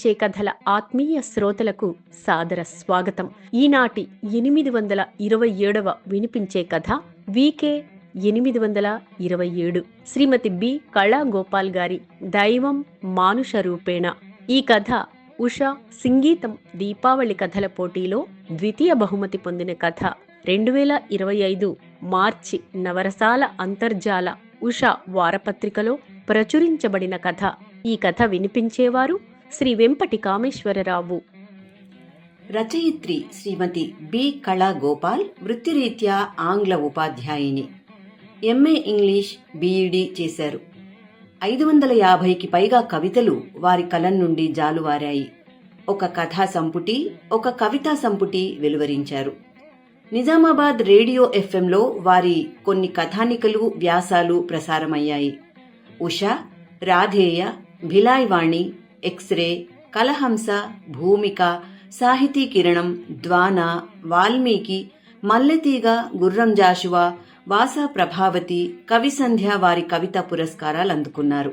వినిపించే కథల ఆత్మీయ శ్రోతలకు సాదర స్వాగతం. ఈనాటి 827వ వినిపించే కథ వీకే 827 శ్రీమతి బి కళాగోపాల్ గారి దైవం మానుష రూపేణ. ఈ కథ ఉషా సంగీతం దీపావళి కథల పోటీలో ద్వితీయ బహుమతి పొందిన కథ. 2025 మార్చి నవరసాల అంతర్జాల ఉషా వారపత్రికలో ప్రచురించబడిన కథ. ఈ కథ వినిపించేవారు శ్రీ వెంపటి కామేశ్వరరావు. రచయిత్రి శ్రీమతి బి కళాగోపాల్ వృత్తిరీత్యా ఆంగ్ల ఉపాధ్యాయుని. ఎంఏ ఇంగ్లీష్, బీఈడీ చేశారు. 550కి పైగా కవితలు వారి కలం నుండి జాలువారాయి. ఒక కథా సంపుటి, ఒక కవితా సంపుటి వెలువరించారు. నిజామాబాద్ రేడియో ఎఫ్ఎంలో వారి కొన్ని కథానికలు, వ్యాసాలు ప్రసారమయ్యాయి. ఉషా, రాధేయ, భిలాయివాణి, ఎక్స్రే, కలహంస, భూమిక, సాహితీ కిరణం, ద్వాన, వాల్మీకి, మల్లెతీగ, గుర్రం జాషువా, వాసా ప్రభావతి, కవిసంధ్య వారి కవితా పురస్కారాలు అందుకున్నారు.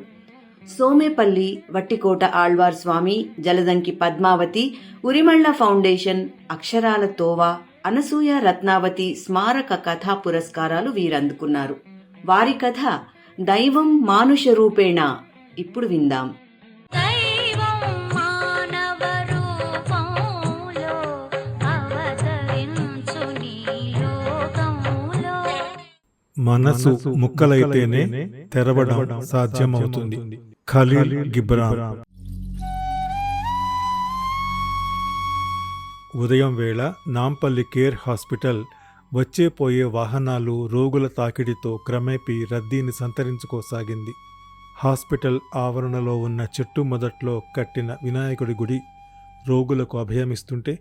సోమేపల్లి, వట్టికోట ఆళ్వార్ స్వామి, జలదంకి పద్మావతి, ఉరిమళ్ల ఫౌండేషన్, అక్షరాల తోవా, అనసూయ రత్నావతి స్మారక కథా పురస్కారాలు వీరందుకున్నారు. వారి కథ దైవం మానుష రూపేణ ఇప్పుడు విందాం. మనసు ముక్కలైతేనే తెరవడం సాధ్యమవుతుంది. ఖలీల్ గిబ్రాన్. ఉదయం వేళ నాంపల్లి కేర్ హాస్పిటల్ వచ్చేపోయే వాహనాలు, రోగుల తాకిడితో క్రమేపీ రద్దీని సంతరించుకోసాగింది. హాస్పిటల్ ఆవరణలో ఉన్న చెట్టు మొదట్లో కట్టిన వినాయకుడి గుడి రోగులకు అభయమిస్తుంటే,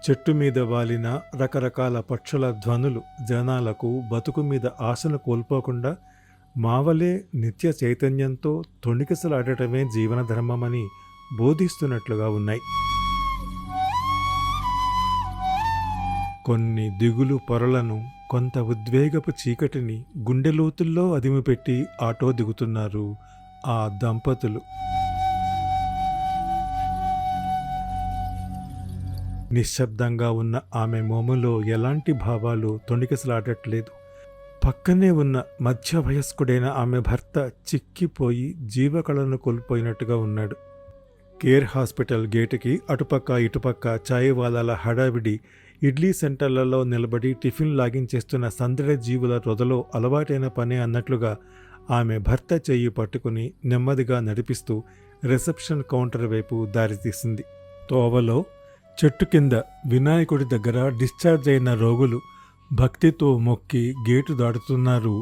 చెట్టు మీద వాలిన రకరకాల పక్షుల ధ్వనులు జనాలకు బతుకు మీద ఆశను కోల్పోకుండా మావలే నిత్య చైతన్యంతో తొణికిసలాడటమే జీవనధర్మమని బోధిస్తున్నట్లుగా ఉన్నాయి. కొన్ని దిగులు పొరలను, కొంత ఉద్వేగపు చీకటిని గుండెలోతుల్లో అదిమిపెట్టి ఆటో దిగుతున్నారు ఆ దంపతులు. నిశ్శబ్దంగా ఉన్న ఆమె మోములో ఎలాంటి భావాలు తొణికిసలాడట్లేదు. పక్కనే ఉన్న మధ్య వయస్కుడైన ఆమె భర్త చిక్కిపోయి జీవకళను కోల్పోయినట్టుగా ఉన్నాడు. కేర్ హాస్పిటల్ గేటుకి అటుపక్క ఇటుపక్క చాయవాలాల హడావిడి, ఇడ్లీ సెంటర్లలో నిలబడి టిఫిన్ లాగించేస్తున్న సందడి జీవుల రొదలో అలవాటైన పనే అన్నట్లుగా ఆమె భర్త చెయ్యి పట్టుకుని నెమ్మదిగా నడిపిస్తూ రిసెప్షన్ కౌంటర్ వైపు దారితీసింది. తోవలో చెట్టు కింద వినాయకుడి దగ్గర డిశ్చార్జ్ అయిన రోగులు భక్తితో మొక్కి గేటు దాటుతున్నారు.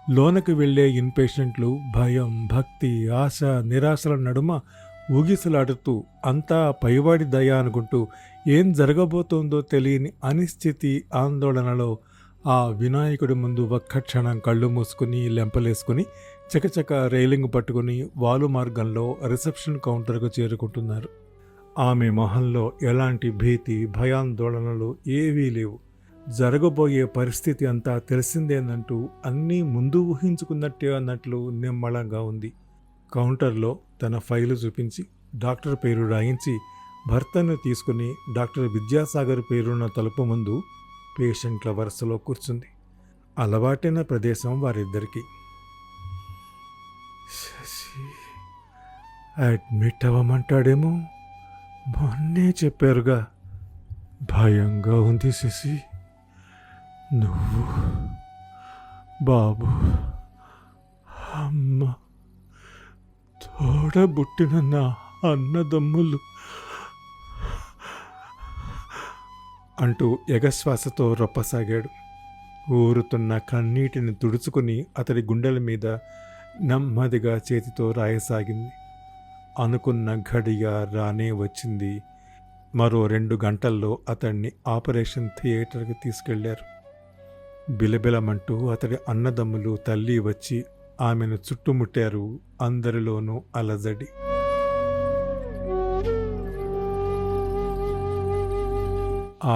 లోనకు వెళ్లే ఇన్పేషెంట్లు భయం, భక్తి, ఆశ, నిరాశల నడుమ ఊగిసలాడుతూ అంతా పైవాడి దయ అనుకుంటూ ఏం జరగబోతోందో తెలియని అనిశ్చితి, ఆందోళనలో ఆ వినాయకుడి ముందు ఒక్క క్షణం కళ్ళు మూసుకుని లెంపలేసుకుని చకచక రైలింగ్ పట్టుకుని వాలు మార్గంలో రిసెప్షన్ కౌంటర్కు చేరుకుంటున్నారు. ఆమె మొహంలో ఎలాంటి భీతి, భయాందోళనలు ఏవీ లేవు. జరగబోయే పరిస్థితి అంతా తెలిసిందేనంటూ అన్నీ ముందు ఊహించుకున్నట్టే అన్నట్లు నిమ్మళంగా ఉంది. కౌంటర్లో తన ఫైలు చూపించి డాక్టర్ పేరు రాయించి భర్తను తీసుకుని డాక్టర్ విద్యాసాగర్ పేరున్న తలుపు ముందు పేషెంట్ల వరుసలో కూర్చుంది. అలవాటైన ప్రదేశం వారిద్దరికీ. శశి అడ్మిట్ అవ్వమంటాడేమో, మొన్నే చెప్పారుగా. భయంగా ఉంది శశి. నువ్వు, బాబు, అమ్మ, తోడబుట్టిన నా అన్నదమ్ములు అంటూ ఎగశ్వాసతో రొప్పసాగాడు. ఊరుతున్న కన్నీటిని తుడుచుకుని అతడి గుండెల మీద నెమ్మదిగా చేతితో రాయసాగింది. అనుకున్న ఘడియ రానే వచ్చింది. మరో 2 గంటల్లో అతన్ని ఆపరేషన్ థియేటర్కి తీసుకెళ్లారు. బిలబిలమంటూ అతడి అన్నదమ్ములు, తల్లి వచ్చి ఆమెను చుట్టుముట్టారు. అందరిలోనూ అలజడి.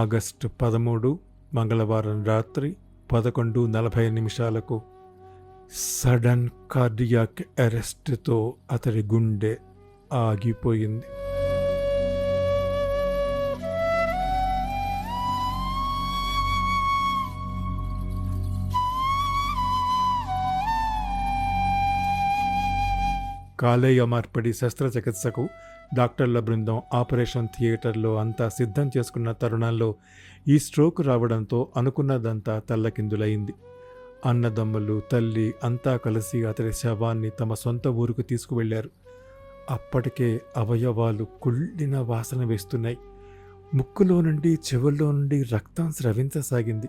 ఆగస్టు 13 మంగళవారం రాత్రి 11:40 సడన్ కార్డియాక్ అరెస్ట్తో అతడి గుండె ఆగిపోయింది. కాలేయ మార్పిడి శస్త్రచికిత్సకు డాక్టర్ల బృందం ఆపరేషన్ థియేటర్లో అంతా సిద్ధం చేసుకున్న తరుణంలో ఈ స్ట్రోక్ రావడంతో అనుకున్నదంతా తల్లకిందులైంది. అన్నదమ్ములు, తల్లి అంతా కలిసి అతడి శవాన్ని తమ సొంత ఊరుకు తీసుకువెళ్లారు. అప్పటికే అవయవాలు కుళ్ళిన వాసన వేస్తున్నాయి. ముక్కులో నుండి చెవుల్లో నుండి రక్తం స్రవించసాగింది.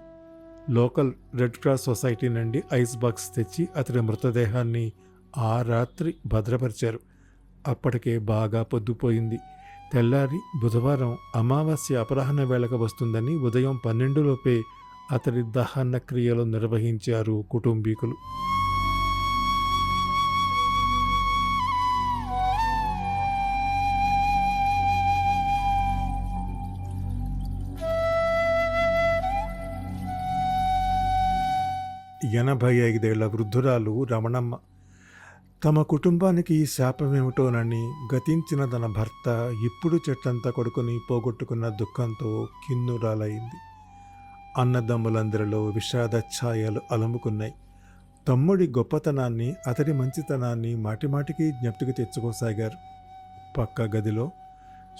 లోకల్ రెడ్ క్రాస్ సొసైటీ నుండి ఐస్ బాక్స్ తెచ్చి అతడి మృతదేహాన్ని ఆ రాత్రి భద్రపరిచారు. అప్పటికే బాగా పొద్దుపోయింది. తెల్లారి బుధవారం అమావాస్య అపరాహ్న వేళకు వస్తుందని ఉదయం 12లోపే అతడి దహన క్రియలు నిర్వహించారు కుటుంబీకులు. ఎనభై 85 వృద్ధురాలు రమణమ్మ తమ కుటుంబానికి ఈ శాపమేమిటోనని గతించిన తన భర్త ఇప్పుడు చెట్టంతా కొడుకుని పోగొట్టుకున్న దుఃఖంతో కిన్నురాలైంది. అన్నదమ్ములందరిలో విషాద ఛాయలు అలముకున్నాయి. తమ్ముడి గొప్పతనాన్ని, అతడి మంచితనాన్ని మాటిమాటికి జ్ఞప్తికి తెచ్చుకోసాగారు. పక్క గదిలో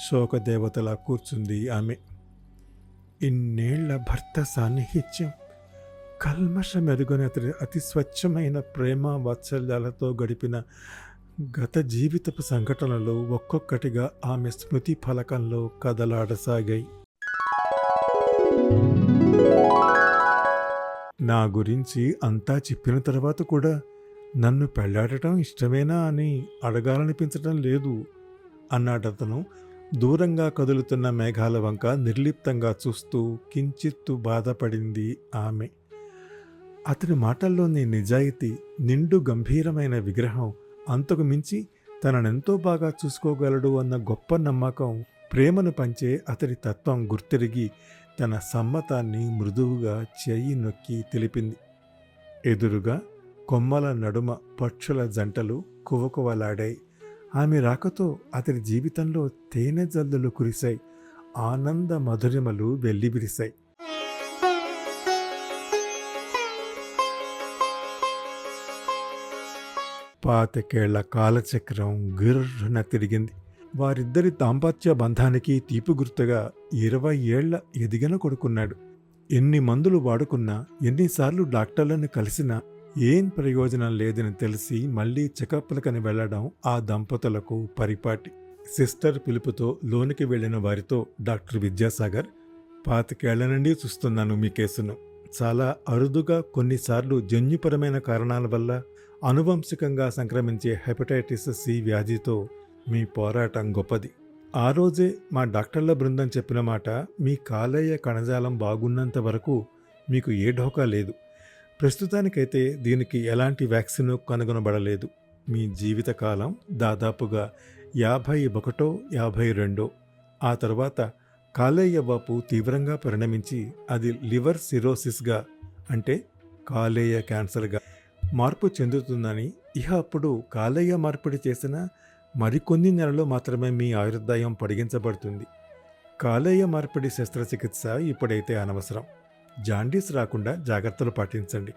శోకదేవతలా కూర్చుంది ఆమె. ఇన్నేళ్ల భర్త సాన్నిహిత్యం, కల్మషమెరుగని అతడి అతి స్వచ్ఛమైన ప్రేమ వాత్సల్యాలతో గడిపిన గత జీవితపు సంఘటనలు ఒక్కొక్కటిగా ఆమె స్మృతి ఫలకంలో కదలాడసాగాయి. నా గురించి అంతా చెప్పిన తర్వాత కూడా నన్ను పెళ్లాడటం ఇష్టమేనా అని అడగాలనిపించటం లేదు అన్నాడతను దూరంగా కదులుతున్న మేఘాల వంక నిర్లిప్తంగా చూస్తూ. కించిత్తు బాధపడింది ఆమె. అతడి మాటల్లోని నిజాయితీ, నిండు గంభీరమైన విగ్రహం, అంతకు మించి తననెంతో బాగా చూసుకోగలడు అన్న గొప్ప నమ్మకం, ప్రేమను పంచే అతడి తత్వం గుర్తిరిగి తన సమ్మతాన్ని మృదువుగా చెయ్యి నొక్కి తెలిపింది. ఎదురుగా కొమ్మల నడుమ పక్షుల జంటలు కువకువలాడాయి. ఆమె రాకతో అతడి జీవితంలో తేనె జల్లులు కురిశాయి. ఆనంద మధురిమలు వెల్లివిరిశాయి. పాతికేళ్ల కాలచక్రం గిర్రున తిరిగింది. వారిద్దరి దాంపత్య బంధానికి తీపి గుర్తుగా 20 ఏళ్ల ఎదిగిన కొడుకున్నాడు. ఎన్ని మందులు వాడుకున్నా, ఎన్నిసార్లు డాక్టర్లను కలిసినా ఏం ప్రయోజనం లేదని తెలిసి మళ్లీ చెకప్లకని వెళ్లడం ఆ దంపతులకు పరిపాటి. సిస్టర్ పిలుపుతో లోనికి వెళ్లిన వారితో డాక్టర్ విద్యాసాగర్, 25 ఏళ్ల నుండి చూస్తున్నాను మీ కేసును. చాలా అరుదుగా కొన్నిసార్లు జన్యుపరమైన కారణాల వల్ల అనువంశికంగా సంక్రమించే హెపటైటిస్ సి వ్యాధితో మీ పోరాటం గొప్పది. ఆ రోజే మా డాక్టర్ల బృందం చెప్పిన మాట, మీ కాలేయ కణజాలం బాగున్నంత వరకు మీకు ఏ ఢోకా లేదు. ప్రస్తుతానికైతే దీనికి ఎలాంటి వ్యాక్సిన్ కనుగొనబడలేదు. మీ జీవితకాలం దాదాపుగా 51, 52. ఆ తర్వాత కాలేయ వాపు తీవ్రంగా పరిణమించి అది లివర్ సిరోసిస్గా, అంటే కాలేయ క్యాన్సర్గా మార్పు చెందుతుందని, ఇహ అప్పుడు కాలేయ మార్పిడి చేసిన మరికొన్ని నెలలు మాత్రమే మీ ఆయుర్దాయం పొడిగించబడుతుంది. కాలేయ మార్పిడి శస్త్రచికిత్స ఇప్పుడైతే అనవసరం. జాండీస్ రాకుండా జాగ్రత్తలు పాటించండి.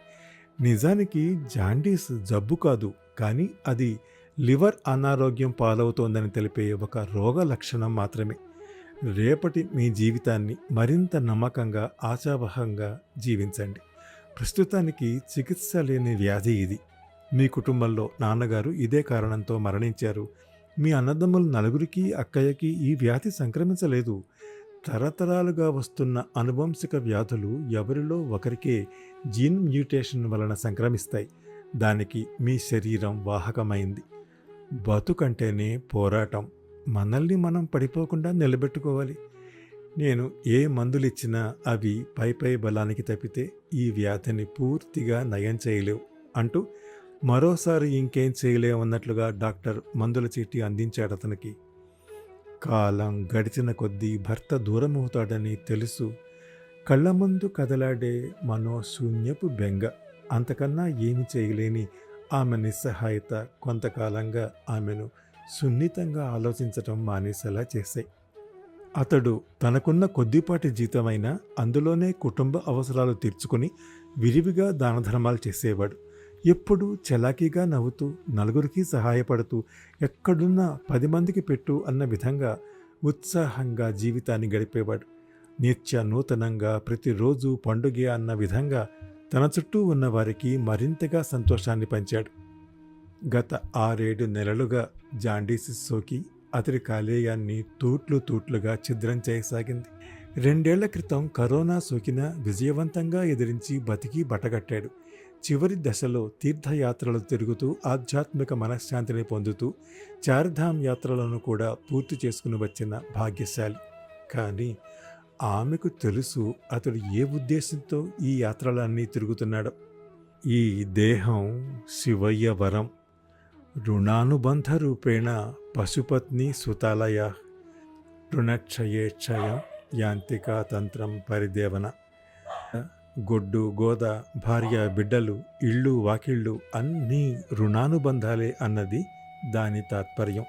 నిజానికి జాండీస్ జబ్బు కాదు, కానీ అది లివర్ అనారోగ్యం పాలవుతోందని తెలిపే ఒక రోగ లక్షణం మాత్రమే. రేపటి మీ జీవితాన్ని మరింత నమ్మకంగా, ఆశావహంగా జీవించండి. ప్రస్తుతానికి చికిత్స లేని వ్యాధి ఇది. మీ కుటుంబంలో నాన్నగారు ఇదే కారణంతో మరణించారు. మీ అన్నదమ్ములు 4 అక్కయ్యకి ఈ వ్యాధి సంక్రమించలేదు. తరతరాలుగా వస్తున్న అనువంశిక వ్యాధులు ఎవరిలో ఒకరికే జీన్ మ్యూటేషన్ వలన సంక్రమిస్తాయి. దానికి మీ శరీరం వాహకమైంది. బతుకంటేనే పోరాటం. మనల్ని మనం పడిపోకుండా నిలబెట్టుకోవాలి. నేను ఏ మందులిచ్చినా అవి పై బలానికి తప్పితే ఈ వ్యాధిని పూర్తిగా నయం చేయలేవు అంటూ మరోసారి ఇంకేం చేయలేమన్నట్లుగా డాక్టర్ మందుల చీటీ అందించాడతనికి. కాలం గడిచిన కొద్దీ భర్త దూరమవుతాడని తెలుసు. కళ్ళ ముందు కదలాడే మనోశూన్యపు బెంగ, అంతకన్నా ఏమి చేయలేని ఆమె నిస్సహాయత కొంతకాలంగా ఆమెను సున్నితంగా ఆలోచించటం మానేసేలా చేశాయి. అతడు తనకున్న కొద్దిపాటి జీతమైనా అందులోనే కుటుంబ అవసరాలు తీర్చుకుని విరివిగా దానధర్మాలు చేసేవాడు. ఎప్పుడూ చలాకీగా నవ్వుతూ, నలుగురికి సహాయపడుతూ, ఎక్కడున్నా 10 మందికి పెట్టు అన్న విధంగా ఉత్సాహంగా జీవితాన్ని గడిపేవాడు. నిత్య నూతనంగా ప్రతిరోజు పండుగే అన్న విధంగా తన చుట్టూ ఉన్న వారికి మరింతగా సంతోషాన్ని పంచాడు. గత 6-7 నెలలుగా జాండీసిస్ సోకి అతడి కాలేయాన్ని తూట్లుగా ఛిద్రం చేయసాగింది. 2 ఏళ్ల క్రితం కరోనా సోకిన విజయవంతంగా ఎదిరించి బతికి బట్టగట్టాడు. చివరి దశలో తీర్థయాత్రలు తిరుగుతూ ఆధ్యాత్మిక మనశ్శాంతిని పొందుతూ చార్ధామ్ యాత్రలను కూడా పూర్తి చేసుకుని వచ్చిన భాగ్యశాలి. కానీ ఆమెకు తెలుసు అతడు ఏ ఉద్దేశంతో ఈ యాత్రలన్నీ తిరుగుతున్నాడో. ఈ దేహం శివయ్య వరం, రుణానుబంధ రూపేణ పశుపత్ని సుతాలయ రుణక్షయేక్షయం యాంతికా తంత్రం పరిదేవన. గొడ్డు గోద, భార్య బిడ్డలు, ఇళ్ళు వాకిళ్ళు అన్నీ రుణానుబంధాలే అన్నది దాని తాత్పర్యం.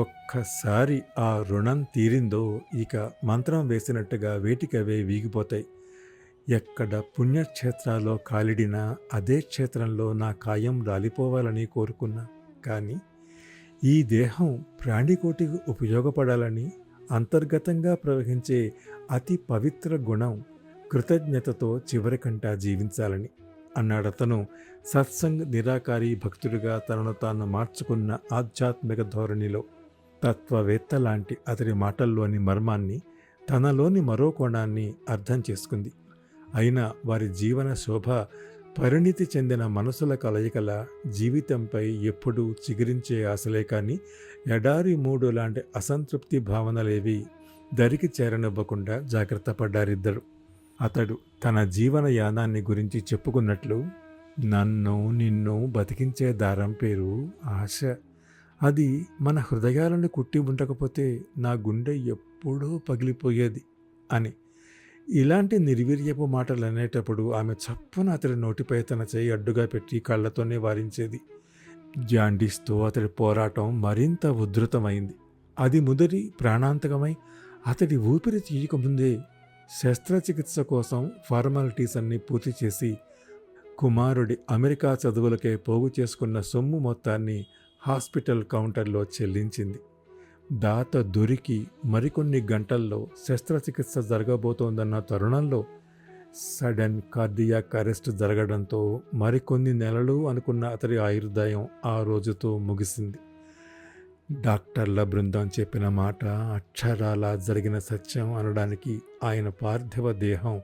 ఒక్కసారి ఆ రుణం తీరిందో ఇక మంత్రం వేసినట్టుగా వేటికవే వీగిపోతాయి. ఎక్కడ పుణ్యక్షేత్రాల్లో కాలిడినా అదే క్షేత్రంలో నా కాయం రాలిపోవాలని కోరుకున్నా. కానీ ఈ దేహం ప్రాణికోటికి ఉపయోగపడాలని అంతర్గతంగా ప్రవహించే అతి పవిత్ర గుణం కృతజ్ఞతతో చివరికంటా జీవించాలని అన్నాడతను. సత్సంగ్ నిరాకారి భక్తుడిగా తనను తాను మార్చుకున్న ఆధ్యాత్మిక ధోరణిలో. తత్వవేత్త లాంటి అతడి మాటల్లోని మర్మాన్ని, తనలోని మరో కోణాన్ని అర్థం చేసుకుంది. అయినా వారి జీవన శోభ పరిణితి చెందిన మనసుల కలయికల జీవితంపై ఎప్పుడూ చిగురించే ఆశలే కానీ ఎడారి మూడు లాంటి అసంతృప్తి భావనలేవి దరికి చేరనివ్వకుండా జాగ్రత్త పడ్డారిద్దరు. అతడు తన జీవన యానాన్ని గురించి చెప్పుకున్నట్లు, నన్ను నిన్ను బతికించే దారం పేరు ఆశ. అది మన హృదయాలను కుట్టి ఉండకపోతే నా గుండె ఎప్పుడూ పగిలిపోయేది అని. ఇలాంటి నిర్వీర్యపు మాటలు అనేటప్పుడు ఆమె చప్పున అతడి నోటిపై తన చేయి అడ్డుగా పెట్టి కళ్ళతోనే వారించేది. జాండీస్తో అతడి పోరాటం మరింత ఉధృతమైంది. అది ముదిరి ప్రాణాంతకమై అతడి ఊపిరి తీయకముందే శస్త్రచికిత్స కోసం ఫార్మాలిటీస్ అన్నీ పూర్తి చేసి కుమారుడి అమెరికా చదువులకే పోగు చేసుకున్న సొమ్ము మొత్తాన్ని హాస్పిటల్ కౌంటర్లో చెల్లించింది. దాత దొరికి మరికొన్ని గంటల్లో శస్త్రచికిత్స జరగబోతోందన్న తరుణంలో సడన్ కార్డియాక్ అరెస్ట్ జరగడంతో మరికొన్ని నెలలు అనుకున్న అతడి ఆయుర్దాయం ఆ రోజుతో ముగిసింది. డాక్టర్ల బృందం చెప్పిన మాట అక్షరాలా జరిగిన సత్యం అనడానికి ఆయన పార్థివ దేహం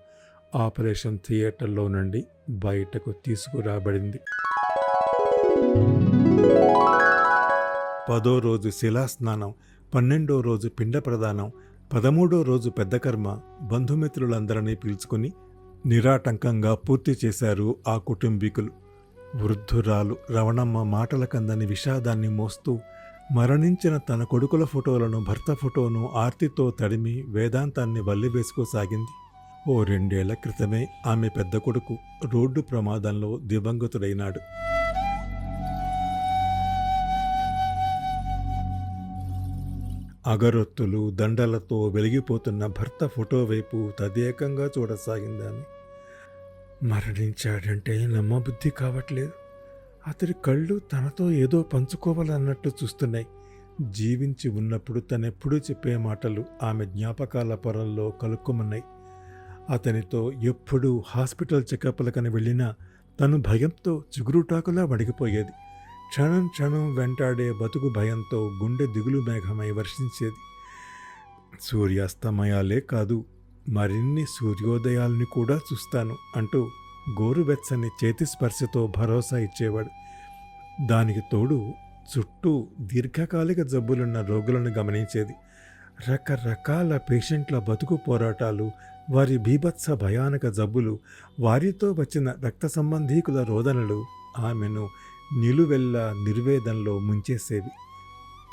ఆపరేషన్ థియేటర్లో నుండి బయటకు తీసుకురాబడింది. 10వ రోజు శిలాస్నానం, 12వ రోజు పిండ ప్రదానం, 13వ రోజు పెద్ద కర్మ. బంధుమిత్రులందరినీ పిలుచుకుని నిరాటంకంగా పూర్తి చేశారు ఆ కుటుంబీకులు. వృద్ధురాలు రవణమ్మ మాటల కందని విషాదాన్ని మోస్తూ మరణించిన తన కొడుకుల ఫోటోలను, భర్త ఫోటోను ఆర్తితో తడిమి వేదాంతాన్ని వల్లివేసుకోసాగింది. ఓ 2 ఏళ్ల క్రితమే ఆమె పెద్ద కొడుకు రోడ్డు ప్రమాదంలో దివంగతుడైనాడు. అగరొత్తులు దండలతో వెలిగిపోతున్న భర్త ఫోటో వైపు తదేకంగా చూడసాగిందామె. మరణించాడంటే నమ్మబుద్ధి కావట్లేదు. అతడి కళ్ళు తనతో ఏదో పంచుకోవాలన్నట్టు చూస్తున్నాయి. జీవించి ఉన్నప్పుడు తనెప్పుడూ చెప్పే మాటలు ఆమె జ్ఞాపకాల పొరల్లో కలుక్కుమన్నాయి. అతనితో ఎప్పుడూ హాస్పిటల్ చెకప్లకని వెళ్ళినా తను భయంతో చిగురుటాకులా వణికిపోయేది. క్షణం క్షణం వెంటాడే బతుకు భయంతో గుండె దిగులు మేఘమై వర్షించేది. సూర్యాస్తమయాలే కాదు, మరిన్ని సూర్యోదయాల్ని కూడా చూస్తాను అంటూ గోరువెచ్చని చేతి స్పర్శతో భరోసా ఇచ్చేవాడు. దానికి తోడు చుట్టూ దీర్ఘకాలిక జబ్బులున్న రోగులను గమనించేది. రకరకాల పేషెంట్ల బతుకు పోరాటాలు, వారి బీభత్స భయానక జబ్బులు, వారితో వచ్చిన రక్త సంబంధీకుల రోదనలు ఆమెను నిలువెల్ల నిర్వేదంలో ముంచేసేవి.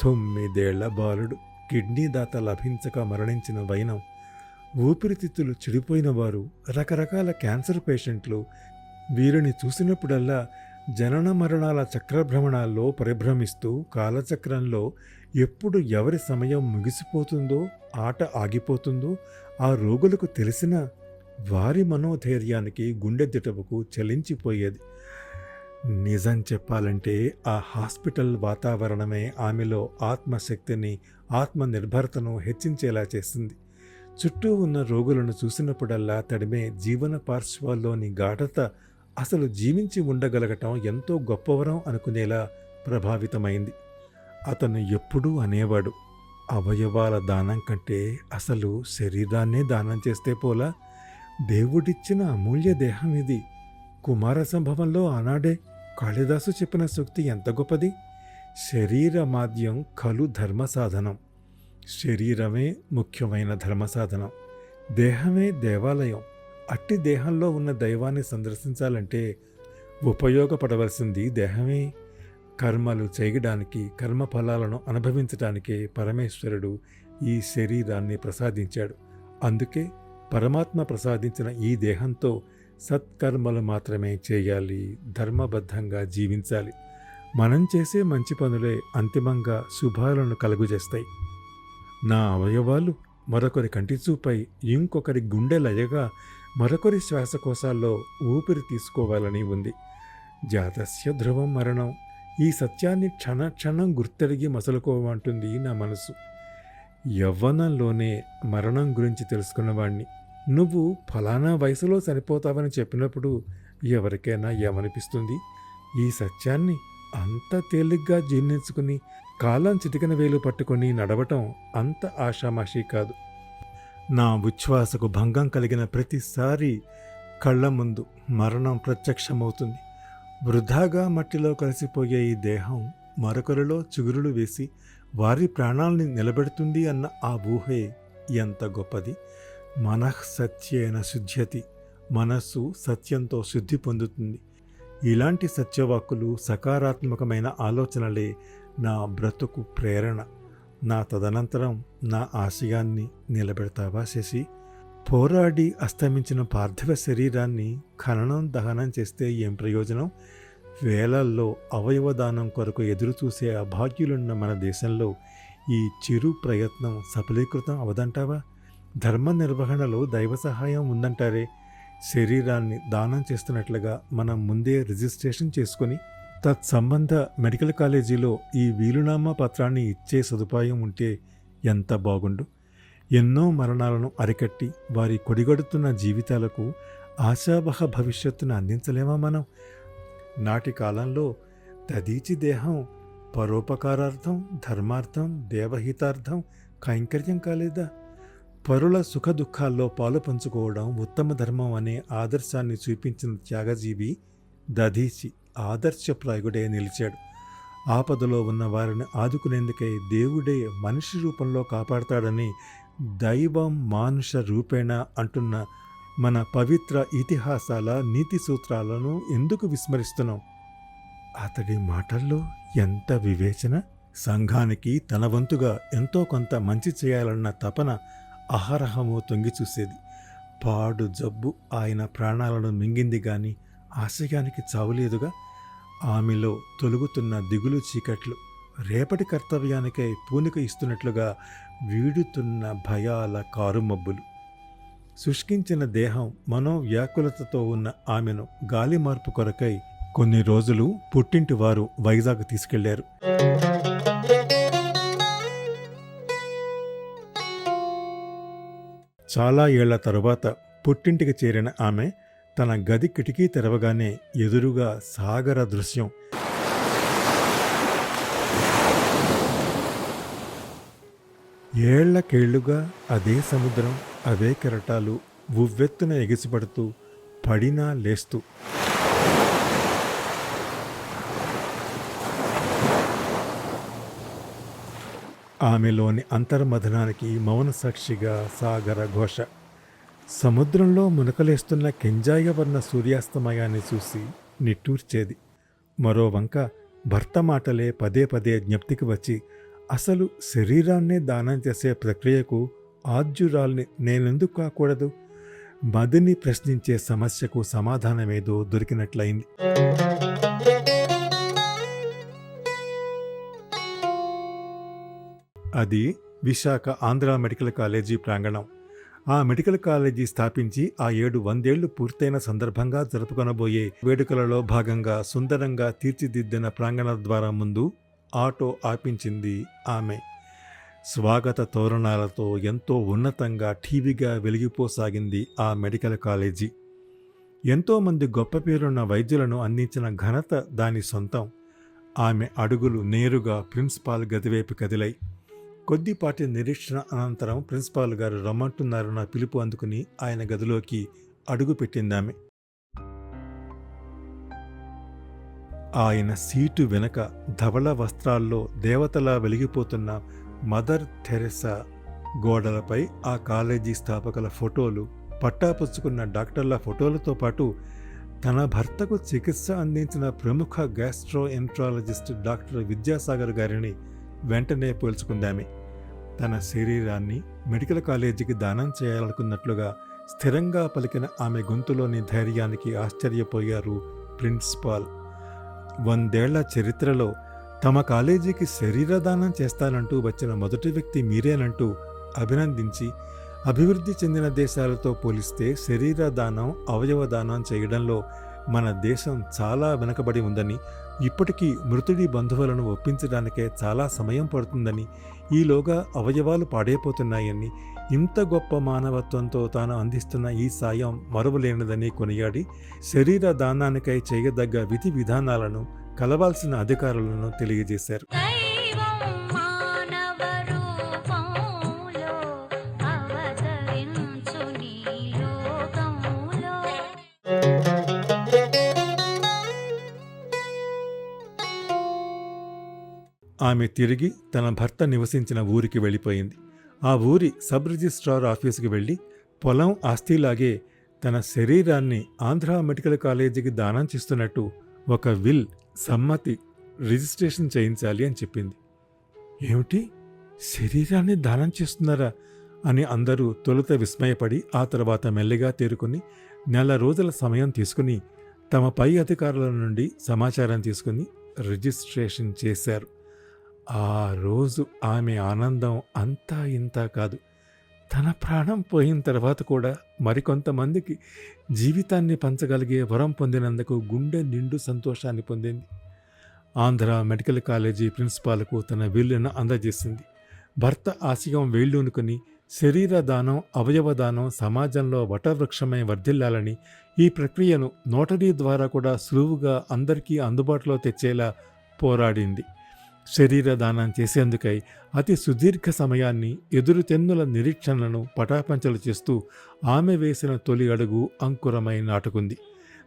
9 ఏళ్ల బాలుడు, కిడ్నీ దాత లభించక మరణించిన వైనం, ఊపిరితిత్తులు చెడిపోయిన వారు, రకరకాల క్యాన్సర్ పేషెంట్లు. వీరిని చూసినప్పుడల్లా జనన మరణాల చక్రభ్రమణాల్లో పరిభ్రమిస్తూ కాలచక్రంలో ఎప్పుడు ఎవరి సమయం ముగిసిపోతుందో, ఆట ఆగిపోతుందో ఆ రోగులకు తెలిసిన వారి మనోధైర్యానికి, గుండె దిటవుకు చలించిపోయేది. నిజం చెప్పాలంటే ఆ హాస్పిటల్ వాతావరణమే ఆమెలో ఆత్మశక్తిని, ఆత్మనిర్భరతను హెచ్చించేలా చేసింది. చుట్టూ ఉన్న రోగులను చూసినప్పుడల్లా తడిమే జీవన పార్శ్వాల్లోని గాఢత అసలు జీవించి ఉండగలగటం ఎంతో గొప్పవరం అనుకునేలా ప్రభావితమైంది. అతను ఎప్పుడూ అనేవాడు, అవయవాల దానం కంటే అసలు శరీరాన్నే దానం చేస్తే పోలా, దేవుడిచ్చిన అమూల్య దేహం ఇది. కుమార సంభవంలో ఆనాడే కాళిదాసు చెప్పిన సూక్తి ఎంత గొప్పది. శరీరమాద్యం ఖలు ధర్మ సాధనం. శరీరమే ముఖ్యమైన ధర్మ సాధనం. దేహమే దేవాలయం. అట్టి దేహంలో ఉన్న దైవాన్ని సందర్శించాలంటే ఉపయోగపడవలసింది దేహమే. కర్మలు చేయడానికి, కర్మఫలాలను అనుభవించడానికే పరమేశ్వరుడు ఈ శరీరాన్ని ప్రసాదించాడు. అందుకే పరమాత్మ ప్రసాదించిన ఈ దేహంతో సత్కర్మలు మాత్రమే చేయాలి, ధర్మబద్ధంగా జీవించాలి. మనం చేసే మంచి పనులే అంతిమంగా శుభాలను కలుగజేస్తాయి. నా అవయవాలు మరొకరి కంటిచూపై, ఇంకొకరి గుండె లయగా, మరొకరి శ్వాసకోశాల్లో ఊపిరి తీసుకోవాలని ఉంది. జాతస్య ధ్రువం మరణం. ఈ సత్యాన్ని క్షణ క్షణం గుర్తెరిగి మసలుకోమంటుంది నా మనసు. యవ్వనంలోనే మరణం గురించి తెలుసుకున్నవాణ్ణి. నువ్వు ఫలానా వయసులో చనిపోతావని చెప్పినప్పుడు ఎవరికైనా ఏమనిపిస్తుంది? ఈ సత్యాన్ని అంత తేలిగ్గా జీర్ణించుకుని కాలం చిటికన వేలు పట్టుకొని నడవటం అంత ఆషామాషీ కాదు. నా ఉచ్ఛ్వాసకు భంగం కలిగిన ప్రతిసారి కళ్ళ ముందు మరణం ప్రత్యక్షమవుతుంది. వృధాగా మట్టిలో కలిసిపోయే ఈ దేహం మరొకరిలో చిగురులు వేసి వారి ప్రాణాల్ని నిలబెడుతుంది అన్న ఆ ఊహే ఎంత గొప్పది. మనః సత్యేన శుద్ధ్యతి. మనస్సు సత్యంతో శుద్ధి పొందుతుంది. ఇలాంటి సత్యవాక్కులు, సకారాత్మకమైన ఆలోచనలే నా బ్రతుకు ప్రేరణ. నా తదనంతరం నా ఆశయాన్ని నిలబెడతావా శశి? పోరాడి అస్తమించిన పార్థివ శరీరాన్ని ఖననం, దహనం చేస్తే ఏం ప్రయోజనం? వేలల్లో అవయవదానం కొరకు ఎదురుచూసే అభాగ్యులున్న మన దేశంలో ఈ చిరు ప్రయత్నం సఫలీకృతం అవదంటావా? ధర్మ నిర్వహణలో దైవ సహాయం ఉందంటారే. శరీరాన్ని దానం చేస్తున్నట్లుగా మనం ముందే రిజిస్ట్రేషన్ చేసుకొని తత్సంబంధ మెడికల్ కాలేజీలో ఈ వీలునామా పత్రాన్ని ఇచ్చే సదుపాయం ఉంటే ఎంత బాగుండు. ఎన్నో మరణాలను అరికట్టి వారి కొడిగడుతున్న జీవితాలకు ఆశావహ భవిష్యత్తును అందించలేమా మనం? నాటి కాలంలో తదీచి దేహం పరోపకారార్థం, ధర్మార్థం, దేవహితార్థం కైంకర్యం కాలేదా? పరుల సుఖదుఖాల్లో పాలు పంచుకోవడం ఉత్తమ ధర్మం అనే ఆదర్శాన్ని చూపించిన త్యాగజీవి దధీచి ఆదర్శప్రాయుడే నిలిచాడు. ఆపదలో ఉన్న వారిని ఆదుకునేందుకై దేవుడే మనిషి రూపంలో కాపాడతాడని దైవం మానుష రూపేణ అంటున్న మన పవిత్ర ఇతిహాసాల నీతి సూత్రాలను ఎందుకు విస్మరిస్తున్నాం? అతడి మాటల్లో ఎంత వివేచన! సంఘానికి తన వంతుగా ఎంతో కొంత మంచి చేయాలన్న తపన అహరహము తొంగి చూసేది. పాడు జబ్బు ఆయన ప్రాణాలను మింగింది గాని ఆశయానికి చావులేదుగా. ఆమెలో తొలుగుతున్న దిగులు చీకట్లు రేపటి కర్తవ్యానికై పూనిక ఇస్తున్నట్లుగా వీడుతున్న భయాల కారుమబ్బులు. శుష్కించిన దేహం మనోవ్యాకులతతో ఉన్న ఆమెను గాలి మార్పు కొరకై కొన్ని రోజులు పుట్టింటి వారు వైజాగ్ తీసుకెళ్లారు. చాలా ఏళ్ల తరువాత పుట్టింటికి చేరిన ఆమె తన గది కిటికీ తెరవగానే ఎదురుగా సాగర దృశ్యం. ఏళ్లకేళ్లుగా అదే సముద్రం, అవే కెరటాలు ఉవ్వెత్తున ఎగిసిపడుతూ, పడినా లేస్తూ. ఆమెలోని అంతర్మథనానికి మౌన సాక్షిగా సాగర ఘోష. సముద్రంలో మునకలేస్తున్న కెంజాయవర్ణ సూర్యాస్తమయాన్ని చూసి నిట్టూర్చేది. మరోవంక భర్త మాటలే పదే పదే జ్ఞప్తికి వచ్చి అసలు శరీరాన్నే దానం చేసే ప్రక్రియకు ఆద్యురాల్ని నేనెందుకు కాకూడదు? మదిని ప్రశ్నించే సమస్యకు సమాధానమేదో దొరికినట్లయింది. అది విశాఖ ఆంధ్ర మెడికల్ కాలేజీ ప్రాంగణం. ఆ మెడికల్ కాలేజీ స్థాపించి ఆ 100 ఏళ్లు పూర్తయిన సందర్భంగా జరుపుకొనబోయే వేడుకలలో భాగంగా సుందరంగా తీర్చిదిద్దిన ప్రాంగణ ద్వారం ముందు ఆటో ఆపించింది ఆమె. స్వాగత తోరణాలతో ఎంతో ఉన్నతంగా ఠీవిగా వెలిగిపోసాగింది ఆ మెడికల్ కాలేజీ. ఎంతోమంది గొప్ప పేరున్న వైద్యులను అందించిన ఘనత దాని సొంతం. ఆమె అడుగులు నేరుగా ప్రిన్సిపాల్ గదివైపు కదిలాయి. కొద్దిపాటి నిరీక్షణ అనంతరం ప్రిన్సిపాల్ గారు రమ్మంటున్నారన్న పిలుపు అందుకుని ఆయన గదిలోకి అడుగు పెట్టిందామె. ఆయన సీటు వెనక ధవళ వస్త్రాల్లో దేవతలా వెలిగిపోతున్న మదర్ థెరెసా, గోడలపై ఆ కాలేజీ స్థాపకుల ఫోటోలు, పట్టాపుచ్చుకున్న డాక్టర్ల ఫోటోలతో పాటు తన భర్తకు చికిత్స అందించిన ప్రముఖ గ్యాస్ట్రోఎంట్రాలజిస్ట్ డాక్టర్ విద్యాసాగర్ గారిని వెంటనే పోల్చుకుందామె. తన శరీరాన్ని మెడికల్ కాలేజీకి దానం చేయాలనుకున్నట్లుగా స్థిరంగా పలికిన ఆమె గొంతులోని ధైర్యానికి ఆశ్చర్యపోయారు ప్రిన్సిపాల్. 100 ఏళ్ల చరిత్రలో తమ కాలేజీకి శరీరదానం చేస్తానంటూ వచ్చిన మొదటి వ్యక్తి మీరేనంటూ అభినందించి, అభివృద్ధి చెందిన దేశాలతో పోలిస్తే శరీర దానం, అవయవ దానం చేయడంలో మన దేశం చాలా వెనకబడి ఉందని, ఇప్పటికీ మృతుడి బంధువులను ఒప్పించడానికే చాలా సమయం పడుతుందని, ఈలోగా అవయవాలు పాడైపోతున్నాయని, ఇంత గొప్ప మానవత్వంతో తాను అందిస్తున్న ఈ సాయం మరువలేనిదని కొనియాడి, శరీర దానానికై చేయదగ్గ విధి విధానాలను, కలవాల్సిన అధికారులను తెలియజేశారు. ఆమె తిరిగి తన భర్త నివసించిన ఊరికి వెళ్ళిపోయింది. ఆ ఊరి సబ్ రిజిస్ట్రార్ ఆఫీసుకి వెళ్ళి పొలం ఆస్తిలాగే తన శరీరాన్ని ఆంధ్ర మెడికల్ కాలేజీకి దానం చేస్తున్నట్టు ఒక విల్, సమ్మతి, రిజిస్ట్రేషన్ చేయించాలి అని చెప్పింది. ఏమిటి, శరీరాన్ని దానం చేస్తున్నారా అని అందరూ తొలుత విస్మయపడి ఆ తర్వాత మెల్లిగా తేరుకుని 4 రోజుల సమయం తీసుకుని తమ పై అధికారుల నుండి సమాచారం తీసుకుని రిజిస్ట్రేషన్ చేశారు. ఆ రోజు ఆమె ఆనందం అంతా ఇంతా కాదు. తన ప్రాణం పోయిన తర్వాత కూడా మరికొంతమందికి జీవితాన్ని పంచగలిగే వరం పొందినందుకు గుండె నిండు సంతోషాన్ని పొందింది. ఆంధ్ర మెడికల్ కాలేజీ ప్రిన్సిపాల్కు తన విల్లును అందజేసింది. భర్త ఆశయం వేళ్ళూనుకుని శరీర దానం, అవయవ దానం సమాజంలో వటవృక్షమై వర్ధిల్లాలని, ఈ ప్రక్రియను నోటరీ ద్వారా కూడా సులువుగా అందరికీ అందుబాటులో తెచ్చేలా పోరాడింది. శరీర దానం చేసేందుకై అతి సుదీర్ఘ సమయాన్ని, ఎదురుతెన్నుల నిరీక్షణలను పటాపంచలు చేస్తూ ఆమె వేసిన తొలి అడుగు అంకురమై నాటుకుంది.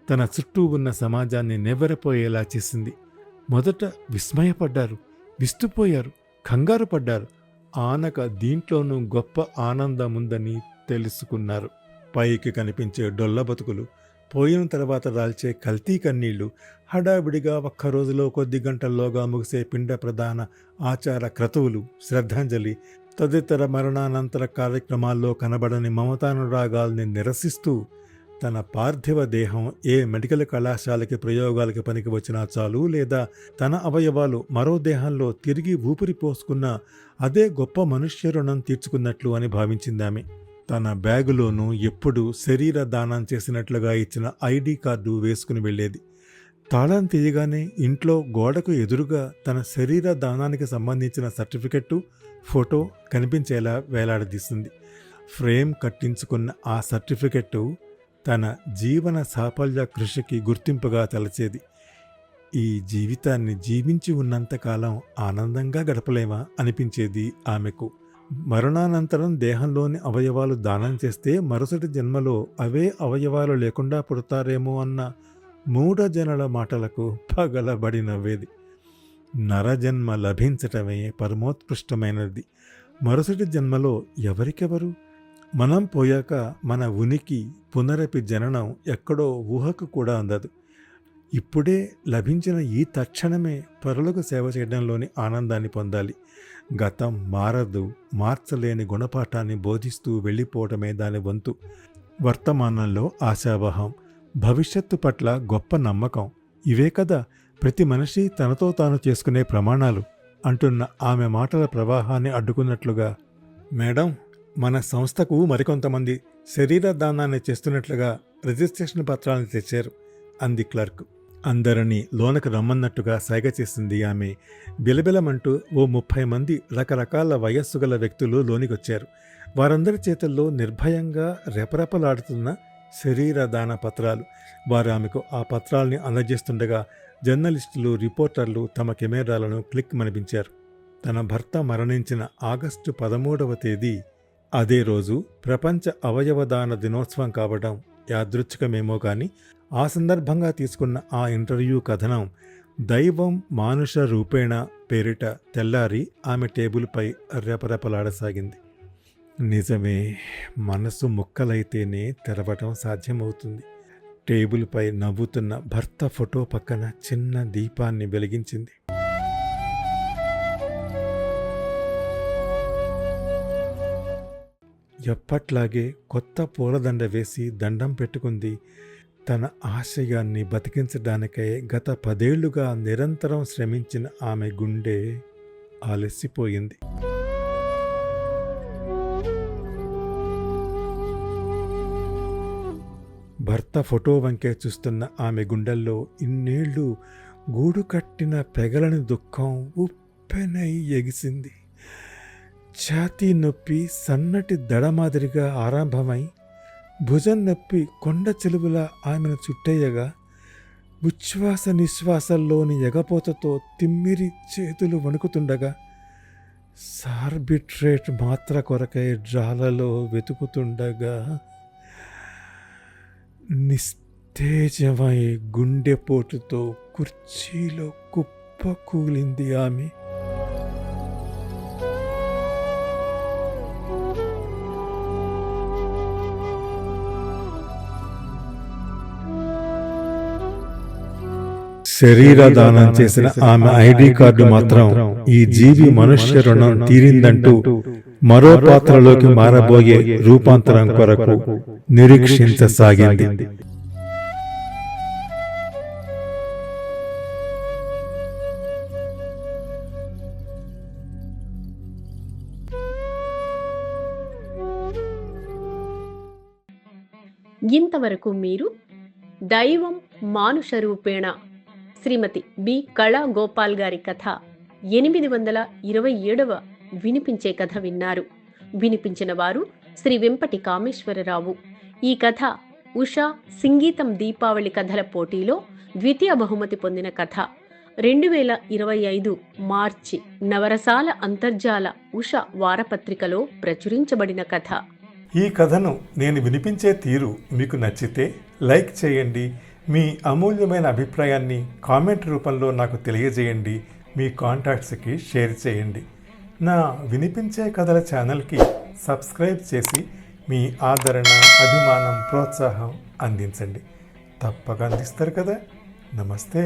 తన చుట్టూ ఉన్న సమాజాన్ని నెవ్వెరపోయేలా చేసింది. మొదట విస్మయపడ్డారు, విస్తుపోయారు, కంగారు పడ్డారు. ఆనక దీంట్లోనూ గొప్ప ఆనందముందని తెలుసుకున్నారు. పైకి కనిపించే డొల్ల బతుకులు, పోయిన తర్వాత రాల్చే కల్తీ కన్నీళ్లు, హడావిడిగా ఒక్కరోజులో కొద్ది గంటల్లోగా ముగిసే పిండ ప్రధాన ఆచార క్రతువులు, శ్రద్ధాంజలి తదితర మరణానంతర కార్యక్రమాల్లో కనబడని మమతానురాగాల్ని నిరసిస్తూ తన పార్థివ దేహం ఏ మెడికల్ కళాశాలకి ప్రయోగాలకి పనికి వచ్చినా చాలు, లేదా తన అవయవాలు మరో దేహంలో తిరిగి ఊపిరి పోసుకున్న అదే గొప్ప మనుష్య రుణం తీర్చుకున్నట్లు అని భావించిందామె. తన బ్యాగులోనూ ఎప్పుడూ శరీర దానం చేసినట్లుగా ఇచ్చిన ఐడి కార్డు వేసుకుని వెళ్ళేది. తాళం తీయగానే ఇంట్లో గోడకు ఎదురుగా తన శరీర దానానికి సంబంధించిన సర్టిఫికెట్టు, ఫోటో కనిపించేలా వేలాడదీస్తుంది. ఫ్రేమ్ కట్టించుకున్న ఆ సర్టిఫికెట్టు తన జీవన సాఫల్య కృషికి గుర్తింపుగా తలచేది. ఈ జీవితాన్ని జీవించి ఉన్నంతకాలం ఆనందంగా గడపలేమా అనిపించేది ఆమెకు. మరణానంతరం దేహంలోని అవయవాలు దానం చేస్తే మరుసటి జన్మలో అవే అవయవాలు లేకుండా పుడతారేమో అన్న మూఢజనుల మాటలకు పగలబడి నవ్వేది. నరజన్మ లభించటమే పరమోత్కృష్టమైనది. మరుసటి జన్మలో ఎవరికెవరు? మనం పోయాక మన ఉనికి, పునరపి జననం ఎక్కడో ఊహకు కూడా అందదు. ఇప్పుడే లభించిన ఈ తక్షణమే పరులకు సేవ చేయడంలోని ఆనందాన్ని పొందాలి. గతం మారదు, మార్చలేని గుణపాఠాన్ని బోధిస్తూ వెళ్ళిపోవటమే దాని వంతు. వర్తమానంలో ఆశావహం, భవిష్యత్తు పట్ల గొప్ప నమ్మకం, ఇవే కదా ప్రతి మనిషి తనతో తాను చేసుకునే ప్రమాణాలు అంటున్న ఆమె మాటల ప్రవాహాన్ని అడ్డుకున్నట్లుగా, మేడం మన సంస్థకు మరికొంతమంది శరీర దానాన్ని చేస్తున్నట్లుగా రిజిస్ట్రేషన్ పత్రాలను తెచ్చారు అంది క్లర్క్. అందరినీ లోనకు రమ్మన్నట్టుగా సైగ చేసింది ఆమె. బిలబిలమంటూ ఓ 30 మంది రకరకాల వయస్సు గల వ్యక్తులు లోనికొచ్చారు. వారందరి చేతుల్లో నిర్భయంగా రెపరెపలాడుతున్న శరీర దాన పత్రాలు. వారు ఆమెకు ఆ పత్రాల్ని అందజేస్తుండగా జర్నలిస్టులు, రిపోర్టర్లు తమ కెమెరాలను క్లిక్ మనిపించారు. తన భర్త మరణించిన ఆగస్టు 13వ తేదీ, అదే రోజు ప్రపంచ అవయవదాన దినోత్సవం కావడం యాదృచ్ఛికమేమో కానీ ఆ సందర్భంగా తీసుకున్న ఆ ఇంటర్వ్యూ కథనం దైవం మానుష రూపేణ పేరిట తెల్లారి ఆమె టేబుల్పై రెపరెపలాడసాగింది. నిజమే, మనసు ముక్కలైతేనే తెరవటం సాధ్యమవుతుంది. టేబుల్పై నవ్వుతున్న భర్త ఫోటో పక్కన చిన్న దీపాన్ని వెలిగించింది. ఎప్పట్లాగే కొత్త పూలదండ వేసి దండం పెట్టుకుంది. తన ఆశయాన్ని బతికించడానికై గత 10 ఏళ్లుగా నిరంతరం శ్రమించిన ఆమె గుండె ఆలసిపోయింది. భర్త ఫోటో వంకే చూస్తున్న ఆమె గుండెల్లో ఇన్నేళ్లు గూడు కట్టిన పెగలని దుఃఖం ఉప్పెనై ఎగిసింది. ఛాతీ నొప్పి సన్నటి దడ మాదిరిగా ఆరంభమై భుజం నొప్పి కొండ చెలువులా ఆమెను చుట్టేయగా ఉచ్ఛ్వాస నిశ్వాసల్లోని ఎగపోతతో తిమ్మిరి చేతులు వణుకుతుండగా సార్బిట్రేట్ మాత్ర కొరకై డ్రాలలో వెతుకుతుండగా నిస్తేజమై గుండెపోటుతో కుర్చీలో కుప్పకూలింది ఆమె. శరీర దానం చేసిన ఆమె ఐడి కార్డు మాత్రం ఈ జీవి మనుష్య రుణం తీరిందంటూ మరో పాత్రలోకి మారబోయే రూపాంతరం కొరకు నిరీక్షించసాగింది. ఇంతవరకు మీరు దైవం మానుష రూపేణ శ్రీమతి బి కళా గోపాల్ గారి కథ 827వ వినిపించే కథ విన్నారు. వినిపించిన వారు శ్రీ వెంపటి కామేశ్వరరావు. ఈ కథ ఉషా సంగీతం దీపావళి కథల పోటీలో ద్వితీయ బహుమతి పొందిన కథ. 2025 మార్చి నవరసాల అంతర్జాల ఉష వారపత్రికలో ప్రచురించబడిన కథ. ఈ కథను నేను వినిపించే తీరు మీకు నచ్చితే లైక్ చేయండి. మీ అమూల్యమైన అభిప్రాయాన్ని కామెంట్ రూపంలో నాకు తెలియజేయండి. మీ కాంటాక్ట్స్కి షేర్ చేయండి. నా వినిపించే కథల ఛానల్కి సబ్స్క్రైబ్ చేసి మీ ఆదరణ, అభిమానం, ప్రోత్సాహం అందించండి. తప్పక అందిస్తారు కదా. నమస్తే.